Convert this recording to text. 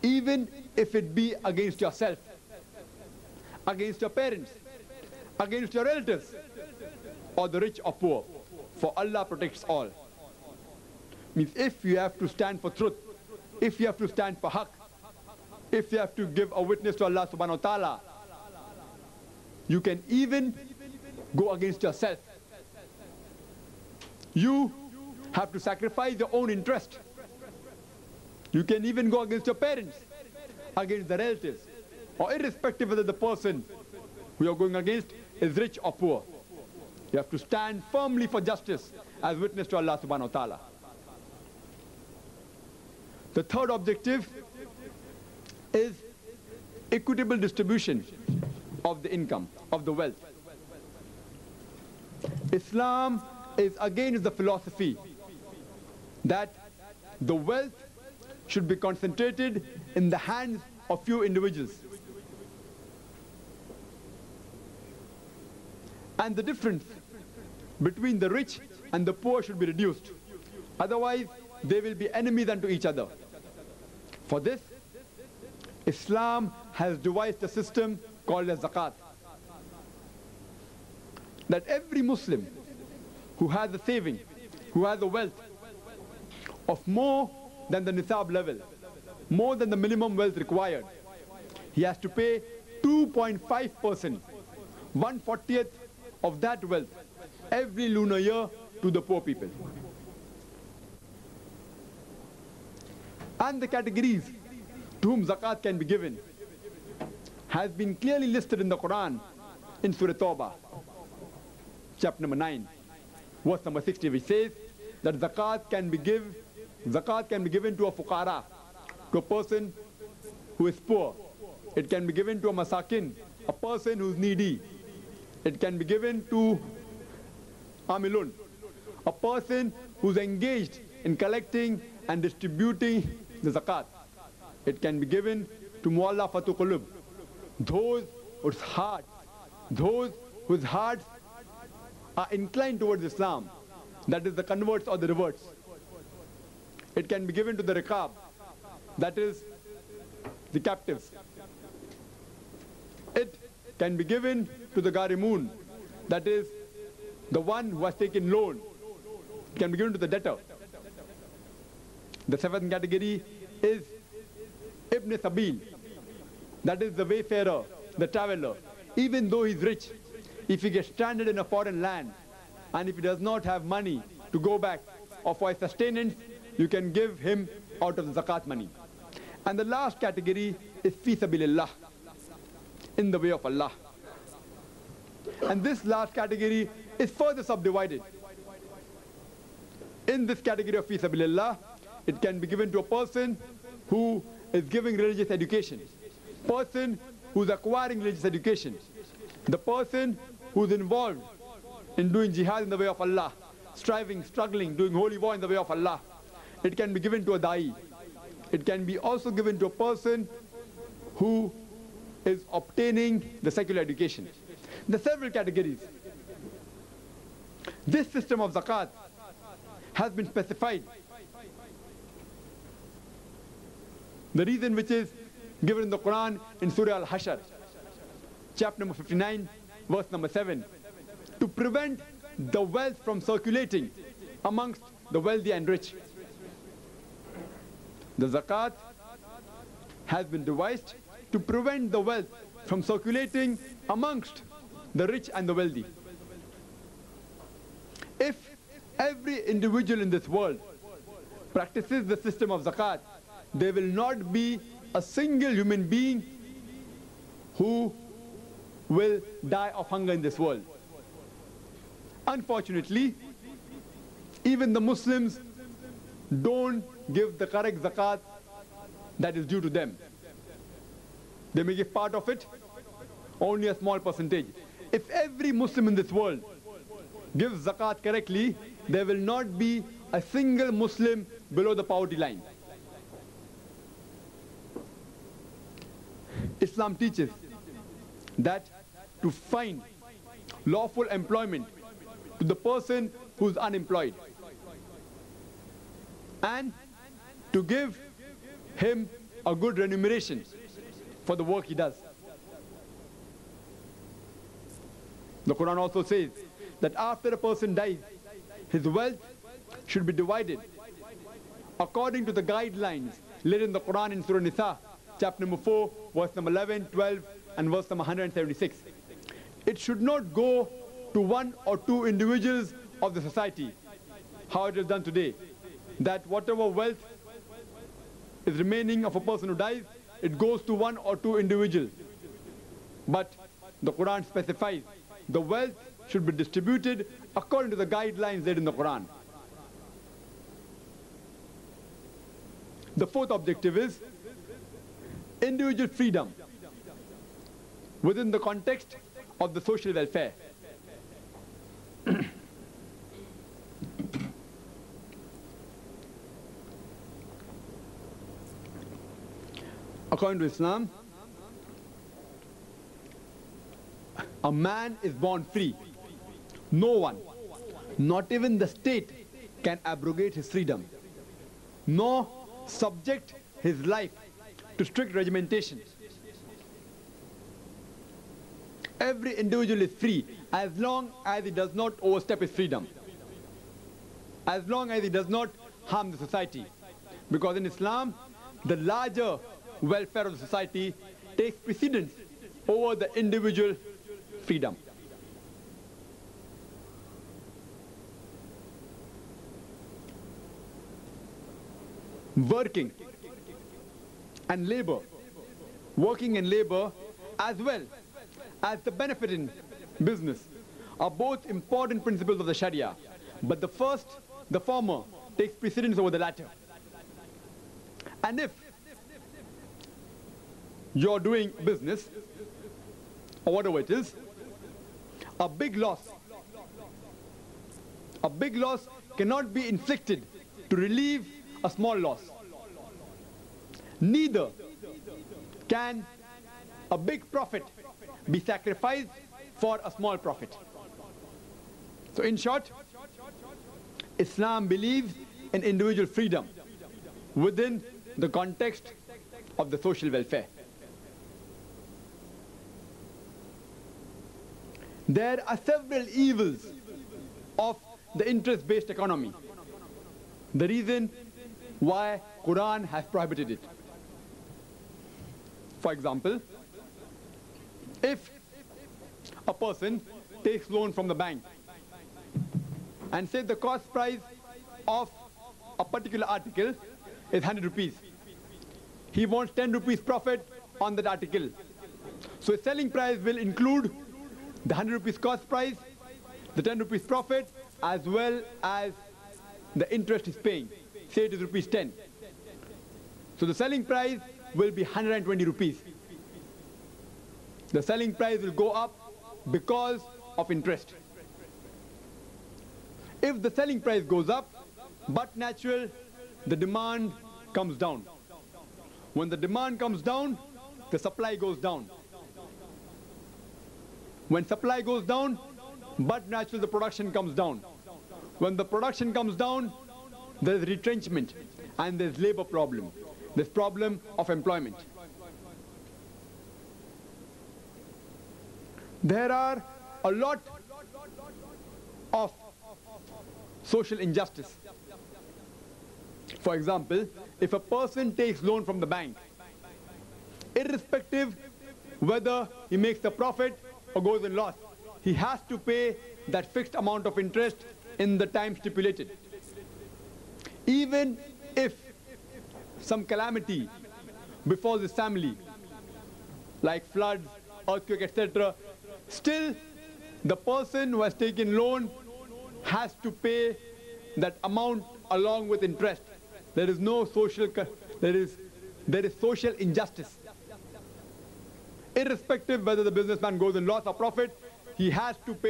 even if it be against yourself, against your parents, against your relatives, or the rich or poor, for Allah protects all. Means if you have to stand for truth, if you have to stand for haqq, if you have to give a witness to Allah subhanahu wa ta'ala, you can even go against yourself. You have to sacrifice your own interest. You can even go against your parents, against the relatives, or irrespective whether the person who you are going against is rich or poor. You have to stand firmly for justice as witness to Allah subhanahu wa ta'ala. The third objective is equitable distribution of the income, of the wealth. Islam is against the philosophy that the wealth should be concentrated in the hands of few individuals. And the difference between the rich and the poor should be reduced. Otherwise, they will be enemies unto each other. For this, Islam has devised a system called as zakat. That every Muslim who has a saving, who has a wealth of more than the nisab level, more than the minimum wealth required, he has to pay 2.5%, 1/40th of that wealth every lunar year to the poor people. And the categories to whom zakat can be given has been clearly listed in the Qur'an in Surah Tawbah, chapter number 9, verse number 60, which says that zakat can be given to a fuqara, to a person who is poor. It can be given to a masakin, a person who is needy. It can be given to amilun, a person who is engaged in collecting and distributing the zakat. It can be given to mu'allafatu qulub, those whose hearts are inclined towards Islam, that is the converts or the reverts. It can be given to the riqab, that is the captives. It can be given to the gharimun, that is the one who has taken loan. It can be given to the debtor. The seventh category is Ibn Sabil, that is the wayfarer, the traveler. Even though he is rich, if he gets stranded in a foreign land and if he does not have money to go back or for his sustenance, you can give him out of the zakat money. And the last category is fi sabilillah, in the way of Allah. And this last category is further subdivided. In this category of fi sabilillah, it can be given to a person who is giving religious education, person who is acquiring religious education, the person who is involved in doing jihad in the way of Allah, striving, struggling, doing holy war in the way of Allah. It can be given to a da'i. It can be also given to a person who is obtaining the secular education. The several categories. This system of zakat has been specified. The reason which is given in the Quran in Surah Al-Hashr, chapter number 59, verse number 7, to prevent the wealth from circulating amongst the wealthy and rich. The zakat has been devised to prevent the wealth from circulating amongst the rich and the wealthy. If every individual in this world practices the system of zakat, there will not be a single human being who will die of hunger in this world. Unfortunately, even the Muslims don't give the correct zakat that is due to them. They may give part of it, only a small percentage. If every Muslim in this world gives zakat correctly, there will not be a single Muslim below the poverty line. Islam teaches that to find lawful employment to the person who is unemployed and to give him a good remuneration for the work he does. The Quran also says that after a person dies, his wealth should be divided according to the guidelines laid in the Quran in Surah Nisa, chapter number 4, verse number 11, 12, and verse number 176. It should not go to one or two individuals of the society, how it is done today, that whatever wealth is remaining of a person who dies, it goes to one or two individuals. But the Quran specifies the wealth should be distributed according to the guidelines laid in the Quran. The fourth objective is individual freedom within the context of the social welfare. According to Islam, a man is born free. No one, not even the state, can abrogate his freedom, nor subject his life to strict regimentation. Every individual is free as long as he does not overstep his freedom, as long as he does not harm the society. Because in Islam, the larger welfare of the society takes precedence over the individual freedom. Working and labor, as well as the benefit in business are both important principles of the Sharia, but the former takes precedence over the latter. And if you're doing business or whatever it is, a big loss cannot be inflicted to relieve a small loss. Neither can a big profit be sacrificed for a small profit. So in short, Islam believes in individual freedom within the context of the social welfare. There are several evils of the interest-based economy. The reason why Quran has prohibited it. For example, if a person takes loan from the bank and say the cost price of a particular article is 100 rupees. He wants 10 rupees profit on that article. So his selling price will include the 100 rupees cost price, the 10 rupees profit, as well as the interest he's paying. Say it is rupees 10. So the selling price will be 120 rupees. The selling price will go up because of interest. If the selling price goes up, but natural, the demand comes down. When the demand comes down, the supply goes down. When supply goes down, but natural, the production comes down. When the production comes down, there is retrenchment and there is labor problem. There's problem of employment. There are a lot of social injustice. For example, if a person takes loan from the bank, irrespective whether he makes the profit or goes in loss, he has to pay that fixed amount of interest in the time stipulated. Even if some calamity befalls his family, like floods, earthquake, etc., still the person who has taken loan has to pay that amount along with interest. There is no social, there is social injustice. Irrespective whether the businessman goes in loss or profit, he has to pay